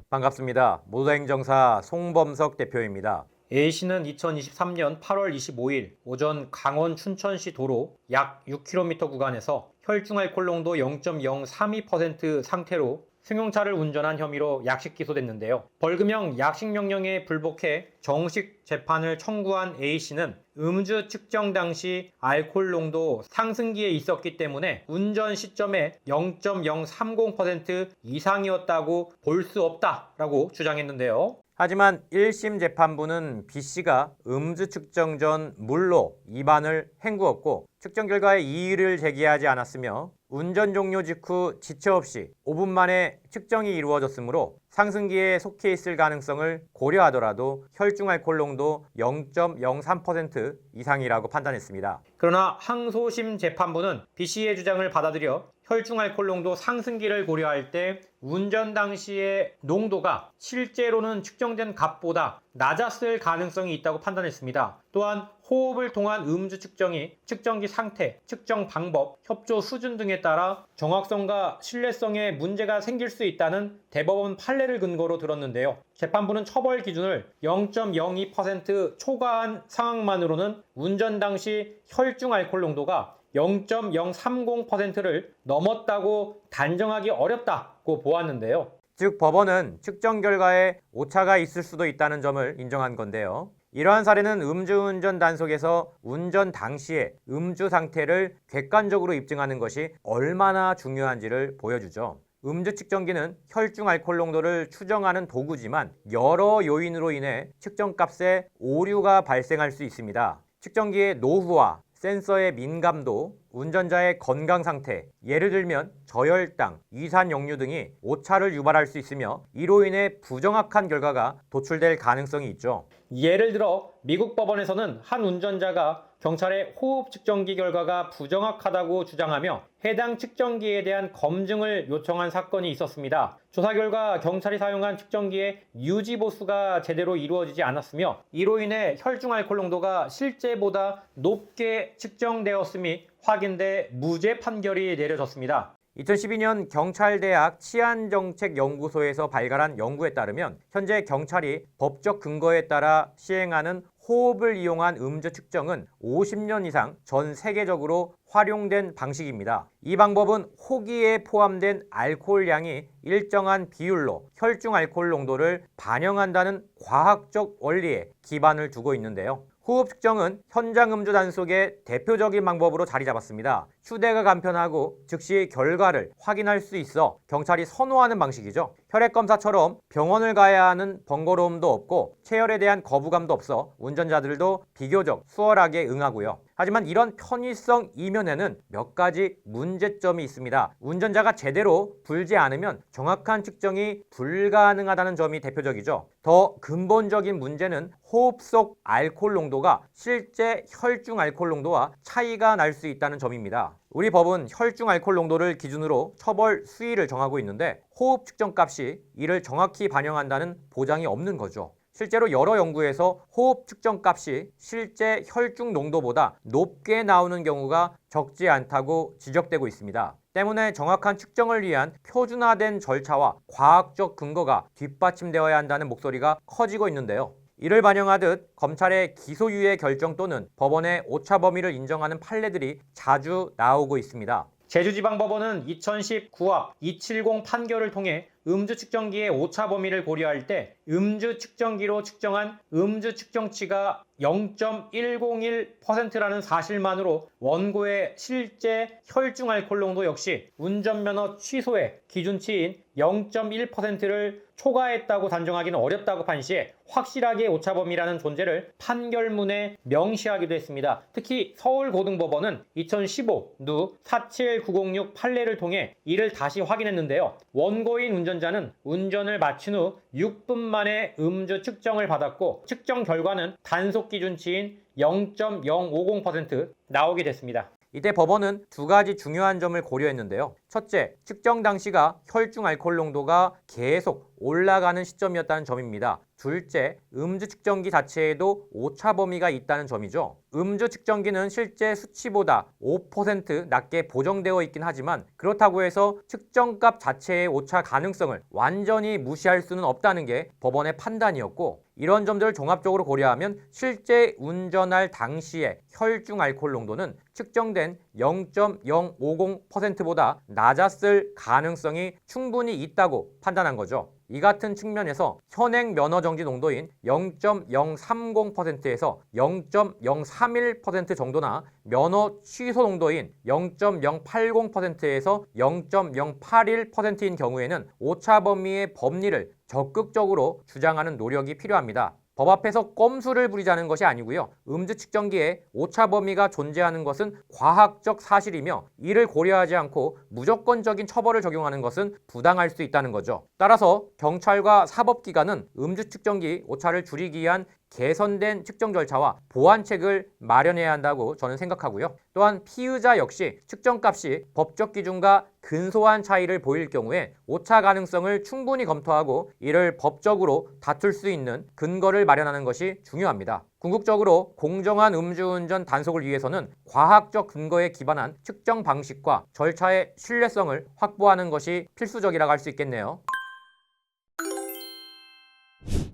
반갑습니다. 모tor행정사 송범석 대표입니다. A씨는 2023년 8월 25일 오전 강원 춘천시 도로 약 6km 구간에서 혈중알코올 농도 0.032% 상태로 승용차를 운전한 혐의로 약식 기소됐는데요. 벌금형 약식명령에 불복해 정식 재판을 청구한 A씨는 음주 측정 당시 알코올 농도 상승기에 있었기 때문에 운전 시점에 0.030% 이상이었다고 볼 수 없다라고 주장했는데요. 하지만 1심 재판부는 B씨가 음주 측정 전 물로 위반을 행구었고 측정 결과에 이의를 제기하지 않았으며 운전 종료 직후 지체 없이 5분 만에 측정이 이루어졌으므로 상승기에 속해 있을 가능성을 고려하더라도 혈중 알코올 농도 0.03% 이상이라고 판단했습니다. 그러나 항소심 재판부는 B씨의 주장을 받아들여 혈중 알코올 농도 상승기를 고려할 때 운전 당시의 농도가 실제로는 측정된 값보다 낮았을 가능성이 있다고 판단했습니다. 또한 호흡을 통한 음주 측정이 측정기 상태, 측정 방법, 협조 수준 등에 따라 정확성과 신뢰성에 문제가 생길 수 있다는 대법원 판례를 근거로 들었는데요. 재판부는 처벌 기준을 0.02% 초과한 상황만으로는 운전 당시 혈중 알코올 농도가 0.030%를 넘었다고 단정하기 어렵다고 보았는데요. 즉 법원은 측정 결과에 오차가 있을 수도 있다는 점을 인정한 건데요. 이러한 사례는 음주운전 단속에서 운전 당시의 음주 상태를 객관적으로 입증하는 것이 얼마나 중요한지를 보여주죠. 음주 측정기는 혈중 알코올 농도를 추정하는 도구지만 여러 요인으로 인해 측정값에 오류가 발생할 수 있습니다. 측정기의 노후화, 센서의 민감도, 운전자의 건강 상태, 예를 들면 저혈당, 위산 역류 등이 오차를 유발할 수 있으며 이로 인해 부정확한 결과가 도출될 가능성이 있죠. 예를 들어 미국 법원에서는 한 운전자가 경찰의 호흡 측정기 결과가 부정확하다고 주장하며 해당 측정기에 대한 검증을 요청한 사건이 있었습니다. 조사 결과 경찰이 사용한 측정기의 유지 보수가 제대로 이루어지지 않았으며 이로 인해 혈중 알코올 농도가 실제보다 높게 측정되었음이 확인돼 무죄 판결이 내려졌습니다. 2012년 경찰대학 치안정책연구소에서 발간한 연구에 따르면 현재 경찰이 법적 근거에 따라 시행하는 호흡을 이용한 음주 측정은 50년 이상 전 세계적으로 활용된 방식입니다. 이 방법은 호기에 포함된 알코올량이 일정한 비율로 혈중 알코올 농도를 반영한다는 과학적 원리에 기반을 두고 있는데요. 호흡 측정은 현장 음주 단속의 대표적인 방법으로 자리 잡았습니다. 휴대가 간편하고 즉시 결과를 확인할 수 있어 경찰이 선호하는 방식이죠. 혈액검사처럼 병원을 가야 하는 번거로움도 없고 체열에 대한 거부감도 없어 운전자들도 비교적 수월하게 응하고요. 하지만 이런 편의성 이면에는 몇 가지 문제점이 있습니다. 운전자가 제대로 불지 않으면 정확한 측정이 불가능하다는 점이 대표적이죠. 더 근본적인 문제는 호흡 속 알코올 농도가 실제 혈중 알코올 농도와 차이가 날 수 있다는 점입니다. 우리 법은 혈중 알코올 농도를 기준으로 처벌 수위를 정하고 있는데 호흡 측정 값이 이를 정확히 반영한다는 보장이 없는 거죠. 실제로 여러 연구에서 호흡 측정 값이 실제 혈중 농도보다 높게 나오는 경우가 적지 않다고 지적되고 있습니다. 때문에 정확한 측정을 위한 표준화된 절차와 과학적 근거가 뒷받침되어야 한다는 목소리가 커지고 있는데요. 이를 반영하듯 검찰의 기소유예 결정 또는 법원의 오차 범위를 인정하는 판례들이 자주 나오고 있습니다. 제주지방법원은 2019화 270 판결을 통해 음주 측정기의 오차 범위를 고려할 때 음주 측정기로 측정한 음주 측정치가 0.101%라는 사실만으로 원고의 실제 혈중 알코올 농도 역시 운전면허 취소의 기준치인 0.1%를 초과했다고 단정하기는 어렵다고 판시해 확실하게 오차 범위라는 존재를 판결문에 명시하기도 했습니다. 특히 서울고등법원은 2015 누 47906 판례를 통해 이를 다시 확인했는데요. 원고인 운전자는 운전을 마친 후 6분 만에 음주 측정을 받았고 측정 결과는 단속 기준치인 0.050% 나오게 됐습니다. 이때 법원은 두 가지 중요한 점을 고려했는데요. 첫째, 측정 당시가 혈중 알코올 농도가 계속 올라가는 시점이었다는 점입니다. 둘째, 음주 측정기 자체에도 오차 범위가 있다는 점이죠. 음주 측정기는 실제 수치보다 5% 낮게 보정되어 있긴 하지만 그렇다고 해서 측정값 자체의 오차 가능성을 완전히 무시할 수는 없다는 게 법원의 판단이었고, 이런 점들을 종합적으로 고려하면 실제 운전할 당시의 혈중 알코올 농도는 측정된 0.050%보다 낮았을 가능성이 충분히 있다고 판단한 거죠. 이 같은 측면에서 현행 면허 정지 농도인 0.030%에서 0.031% 정도나 면허 취소 농도인 0.080%에서 0.081%인 경우에는 오차 범위의 법리를 적극적으로 주장하는 노력이 필요합니다. 법 앞에서 꼼수를 부리자는 것이 아니고요. 음주 측정기에 오차 범위가 존재하는 것은 과학적 사실이며 이를 고려하지 않고 무조건적인 처벌을 적용하는 것은 부당할 수 있다는 거죠. 따라서 경찰과 사법기관은 음주 측정기 오차를 줄이기 위한 개선된 측정 절차와 보완책을 마련해야 한다고 저는 생각하고요. 또한 피의자 역시 측정값이 법적 기준과 근소한 차이를 보일 경우에 오차 가능성을 충분히 검토하고 이를 법적으로 다툴 수 있는 근거를 마련하는 것이 중요합니다. 궁극적으로 공정한 음주운전 단속을 위해서는 과학적 근거에 기반한 측정 방식과 절차의 신뢰성을 확보하는 것이 필수적이라고 할 수 있겠네요.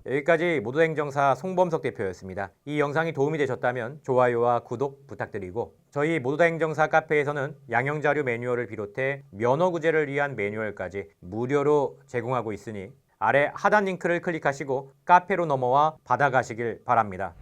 여기까지 모도행정사 송범석 대표였습니다. 이 영상이 도움이 되셨다면 좋아요와 구독 부탁드리고, 저희 모도행정사 카페에서는 양형자료 매뉴얼을 비롯해 면허구제를 위한 매뉴얼까지 무료로 제공하고 있으니 아래 하단 링크를 클릭하시고 카페로 넘어와 받아가시길 바랍니다.